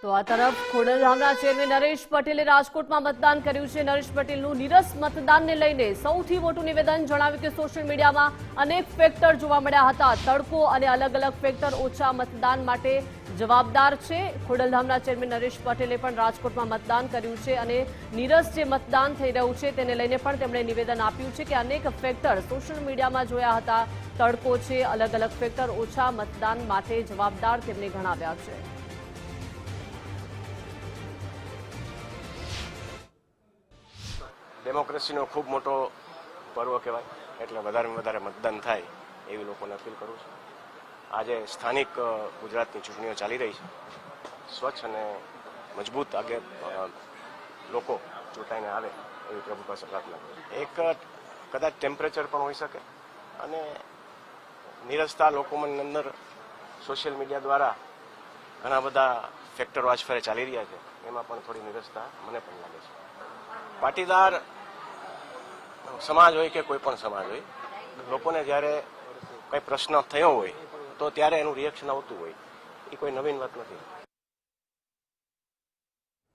તો આ તરફ ખોડલધામના ચેરમેન નરેશ પટેલે રાજકોટમાં મતદાન કર્યું છે। નરેશ પટેલનું નીરસ મતદાનને લઈને સૌથી મોટું નિવેદન જણાવ્યું કે સોશિયલ મીડિયામાં અનેક ફેક્ટર જોવા મળ્યા હતા। તડકો અને અલગ અલગ ફેક્ટર ઓછા મતદાન માટે જવાબદાર છે। ખોડલધામના ચેરમેન નરેશ પટેલે પણ રાજકોટમાં મતદાન કર્યું છે અને નીરસ જે મતદાન થઈ રહ્યું છે તેને લઈને પણ તેમણે નિવેદન આપ્યું છે કે અનેક ફેક્ટર સોશિયલ મીડિયામાં જોયા હતા। તડકો છે, અલગ અલગ ફેક્ટર ઓછા મતદાન માટે જવાબદાર તેમણે ગણાવ્યા છે। डेमोक्रेसीનો ખૂબ મોટો પર્વ કહેવાય, એટલે વધારેમાં વધારે મતદાન થાય એવી લોકોને અપીલ કરું છું। આજે સ્થાનિક ગુજરાતની ચૂંટણીઓ ચાલી રહી છે। સ્વચ્છ અને મજબૂત લોકો ચૂંટાઈને આવે એવી પ્રભુ પાસે પ્રાર્થના કરું છું। એક કદાચ ટેમ્પરેચર પણ હોઈ શકે અને નિરસતા લોકોની અંદર સોશિયલ મીડિયા દ્વારા ઘણા બધા ફેક્ટરો આજ ફરે ચાલી રહ્યા છે, એમાં પણ થોડી નિરસતા મને પણ લાગે છે। પાટીદાર સમાજ હોય કે કોઈ પણ સમાજ હોય, લોકોને જ્યારે કંઈ પ્રશ્ન થયો હોય તો ત્યારે એનું રિએક્શન આવતું હોય, એ કોઈ નવીન વાત નથી।